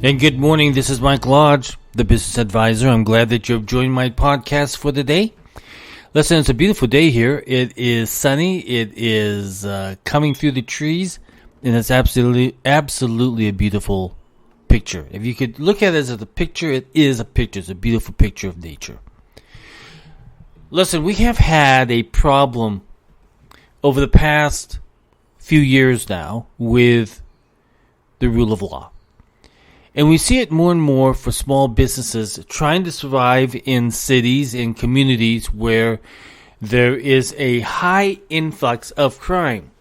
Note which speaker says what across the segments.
Speaker 1: And good morning, this is Mike Lodge, the business advisor. I'm glad that you've joined my podcast for the day. Listen, it's a beautiful day here. It is sunny. It is coming through the trees, and it's absolutely a beautiful picture. If you could look at it as a picture, it is a picture. It's a beautiful picture of nature. Listen, we have had a problem over the past few years now with the rule of law. And we see it more and more for small businesses trying to survive in cities and communities where there is a high influx of crime,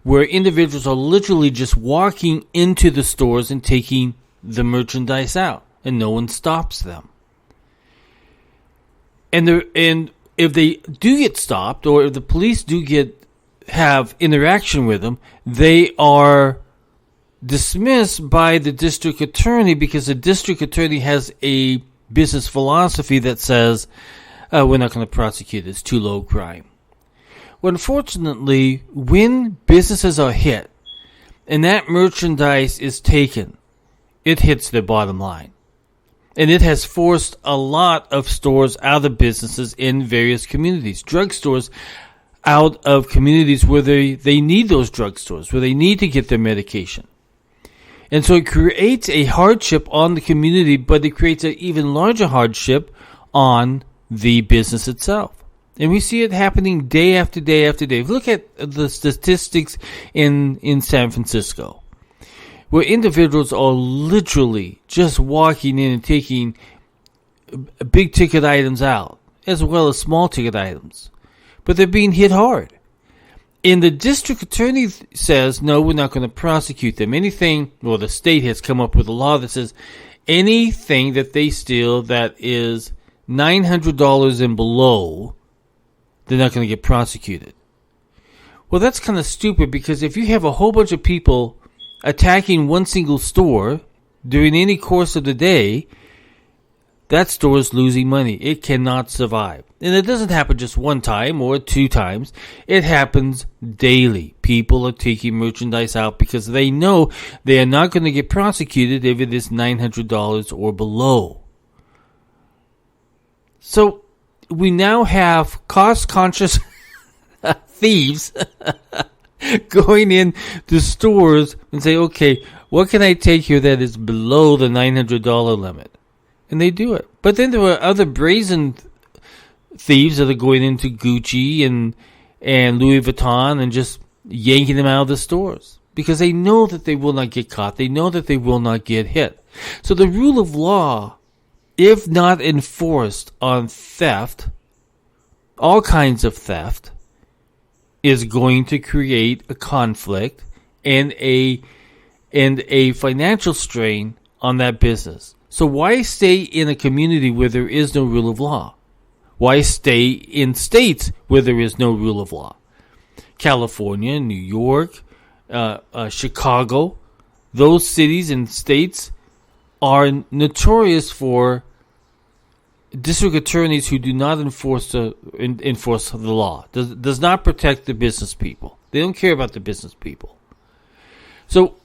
Speaker 1: where individuals are literally just walking into the stores and taking the merchandise out, and no one stops them. And if they do get stopped, or if the police do have interaction with them, they are dismissed by the district attorney because the district attorney has a business philosophy that says, we're not going to prosecute, it's too low crime. Well, unfortunately, when businesses are hit and that merchandise is taken, it hits their bottom line. And it has forced a lot of stores out of businesses in various communities. Drugstores out of communities where they need those drugstores, where they need to get their medication. And so it creates a hardship on the community, but it creates an even larger hardship on the business itself. And we see it happening day after day after day. Look at the statistics in San Francisco, where individuals are literally just walking in and taking big ticket items out, as well as small ticket items. But they're being hit hard. And the district attorney says, no, we're not going to prosecute them. The state has come up with a law that says anything that they steal that is $900 and below, they're not going to get prosecuted. Well, that's kind of stupid, because if you have a whole bunch of people attacking one single store during any course of the day, that store is losing money. It cannot survive. And it doesn't happen just one time or two times. It happens daily. People are taking merchandise out because they know they are not going to get prosecuted if it is $900 or below. So we now have cost-conscious thieves going in to stores and say, okay, what can I take here that is below the $900 limit? And they do it. But then there are other brazen thieves that are going into Gucci and Louis Vuitton and just yanking them out of the stores, because they know that they will not get caught. They know that they will not get hit. So the rule of law, if not enforced on theft, all kinds of theft, is going to create a conflict and a financial strain on that business. So why stay in a community where there is no rule of law? Why stay in states where there is no rule of law? California, New York, Chicago, those cities and states are notorious for district attorneys who do not enforce the law. Does not protect the business people. They don't care about the business people. So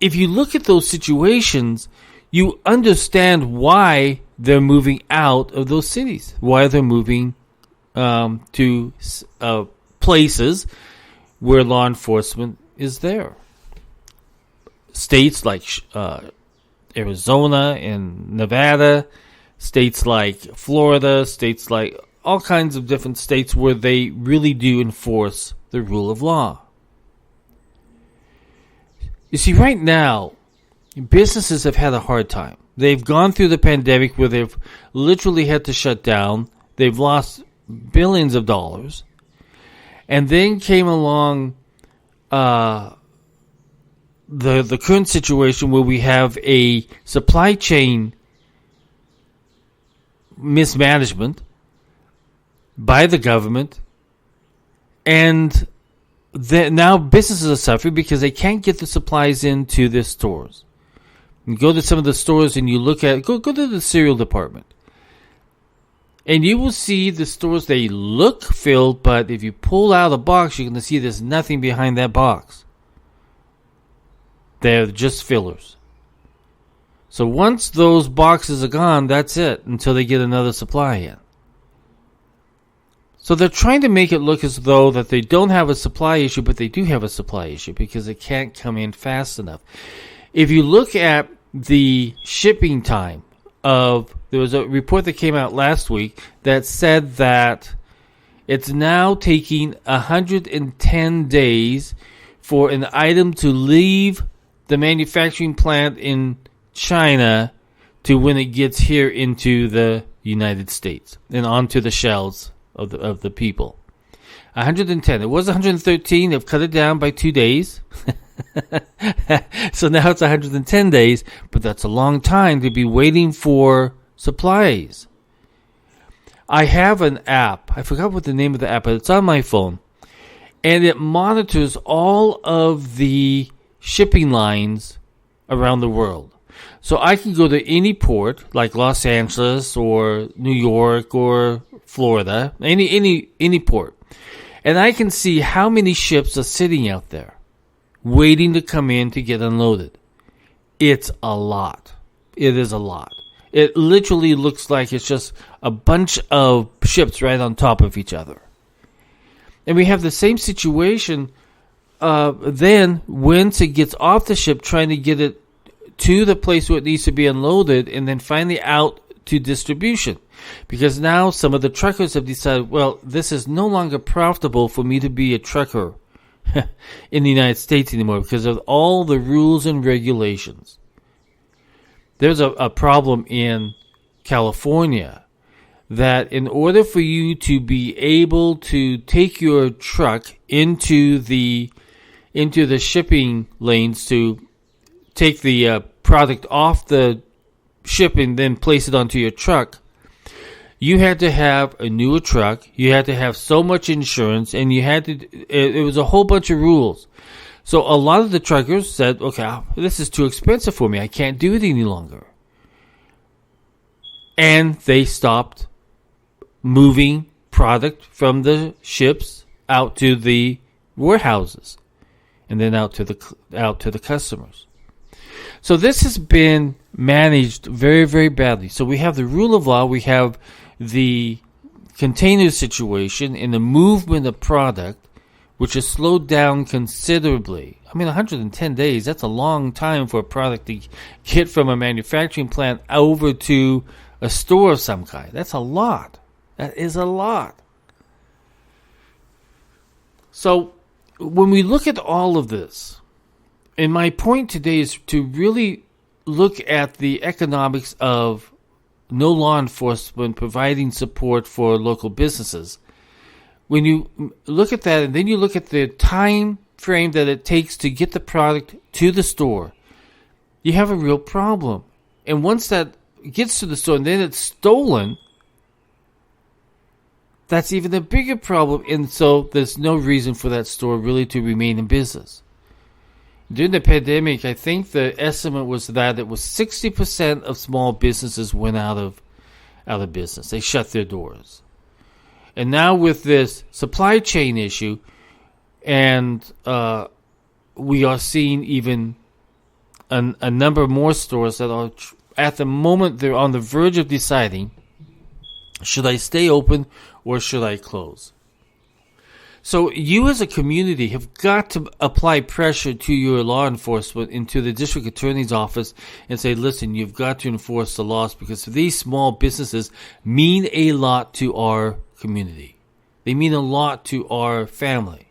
Speaker 1: if you look at those situations, you understand why they're moving out of those cities, why they're moving to places where law enforcement is there. States like Arizona and Nevada, states like Florida, states like all kinds of different states where they really do enforce the rule of law. You see, right now, businesses have had a hard time. They've gone through the pandemic where they've literally had to shut down. They've lost billions of dollars. And then came along the current situation where we have a supply chain mismanagement by the government. And now businesses are suffering because they can't get the supplies into their stores. You go to some of the stores and you look at, go to the cereal department. And you will see the stores, they look filled, but if you pull out a box, you're going to see there's nothing behind that box. They're just fillers. So once those boxes are gone, that's it until they get another supply in. So they're trying to make it look as though that they don't have a supply issue, but they do have a supply issue because it can't come in fast enough. If you look at the shipping time there was a report that came out last week that said that it's now taking 110 days for an item to leave the manufacturing plant in China to when it gets here into the United States and onto the shelves of the people. 110. It was 113. They've cut it down by 2 days. So now it's 110 days, but that's a long time to be waiting for supplies. I have an app. I forgot what the name of the app, but it's on my phone. And it monitors all of the shipping lines around the world. So I can go to any port, like Los Angeles or New York or Florida, any port. And I can see how many ships are sitting out there, waiting to come in to get unloaded. It's a lot. It is a lot. It literally looks like it's just a bunch of ships right on top of each other. And we have the same situation then once it gets off the ship, trying to get it to the place where it needs to be unloaded and then finally out to distribution. Because now some of the truckers have decided, well, this is no longer profitable for me to be a trucker in the United States anymore because of all the rules and regulations. There's a problem in California that in order for you to be able to take your truck into the shipping lanes to take the product off the ship and then place it onto your truck, you had to have a newer truck, you had to have so much insurance, and it was a whole bunch of rules. So a lot of the truckers said, okay, this is too expensive for me, I can't do it any longer. And they stopped moving product from the ships out to the warehouses and then out to the customers. So this has been managed very, very badly. So we have the rule of law, we have the container situation and the movement of product, which has slowed down considerably. I mean, 110 days, that's a long time for a product to get from a manufacturing plant over to a store of some kind. That's a lot. That is a lot. So when we look at all of this, and my point today is to really look at the economics of no law enforcement providing support for local businesses. When you look at that, and then you look at the time frame that it takes to get the product to the store, you have a real problem. And once that gets to the store and then it's stolen, that's even a bigger problem. And so there's no reason for that store really to remain in business. During the pandemic, I think the estimate was that it was 60% of small businesses went out of business. They shut their doors. And now with this supply chain issue, and we are seeing even a number more stores that are, at the moment, they're on the verge of deciding, should I stay open or should I close? So you as a community have got to apply pressure to your law enforcement and to the district attorney's office and say, listen, you've got to enforce the laws because these small businesses mean a lot to our community. They mean a lot to our family.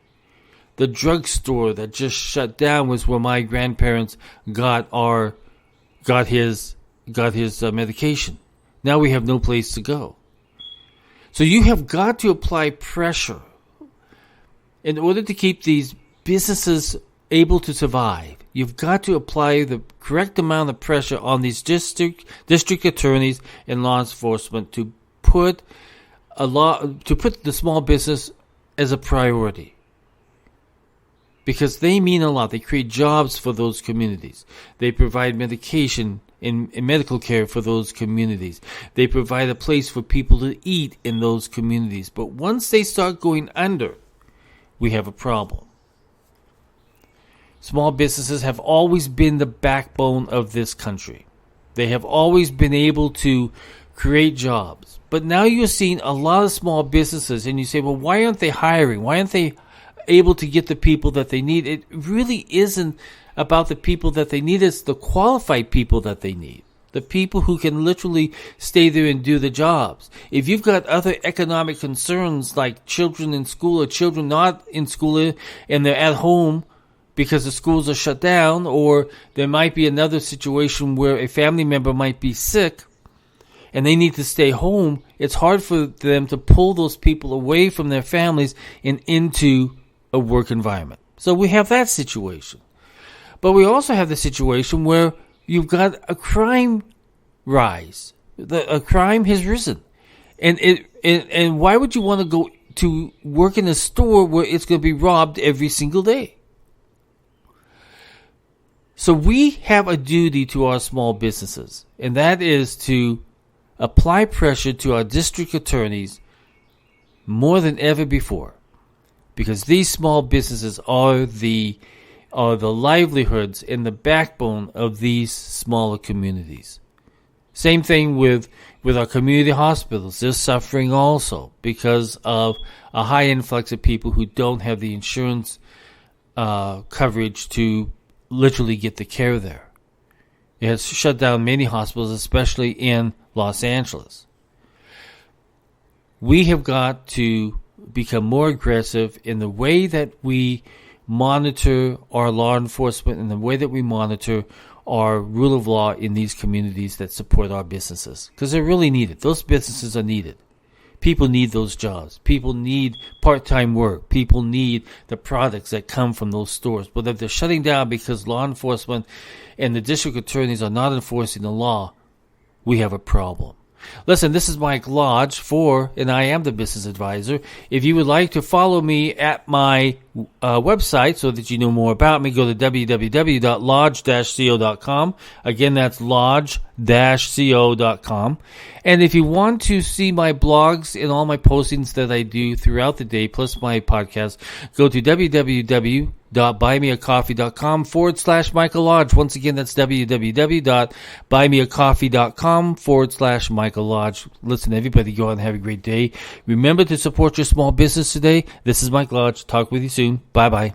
Speaker 1: The drugstore that just shut down was where my grandparents got his medication. Now we have no place to go. So you have got to apply pressure in order to keep these businesses able to survive. You've got to apply the correct amount of pressure on these district attorneys and law enforcement to put the small business as a priority. Because they mean a lot. They create jobs for those communities. They provide medication and medical care for those communities. They provide a place for people to eat in those communities. But once they start going under, we have a problem. Small businesses have always been the backbone of this country. They have always been able to create jobs. But now you're seeing a lot of small businesses, and you say, well, why aren't they hiring? Why aren't they able to get the people that they need? It really isn't about the people that they need. It's the qualified people that they need. The people who can literally stay there and do the jobs. If you've got other economic concerns like children in school or children not in school and they're at home because the schools are shut down, or there might be another situation where a family member might be sick and they need to stay home, it's hard for them to pull those people away from their families and into a work environment. So we have that situation. But we also have the situation where you've got a crime rise. A crime has risen. And why would you want to go to work in a store where it's going to be robbed every single day? So we have a duty to our small businesses, and that is to apply pressure to our district attorneys more than ever before, because these small businesses are the livelihoods and the backbone of these smaller communities. Same thing with our community hospitals. They're suffering also because of a high influx of people who don't have the insurance coverage to literally get the care there. It has shut down many hospitals, especially in Los Angeles. We have got to become more aggressive in the way that we monitor our law enforcement and the way that we monitor our rule of law in these communities that support our businesses, because they're really needed. Those businesses are needed. People need those jobs. People need part-time work. People need the products that come from those stores. But if they're shutting down because law enforcement and the district attorneys are not enforcing the law, we have a problem. Listen, this is Mike Lodge and I am the Business Advisor. If you would like to follow me at my website so that you know more about me, go to www.lodge-co.com. Again, that's lodge-co.com. And if you want to see my blogs and all my postings that I do throughout the day, plus my podcast, go to www.buymeacoffee.com/Michael Lodge. Once again, that's www.buymeacoffee.com/Michael Lodge. Listen, everybody, go out and have a great day. Remember to support your small business today. This is Mike Lodge. Talk with you soon. Bye-bye.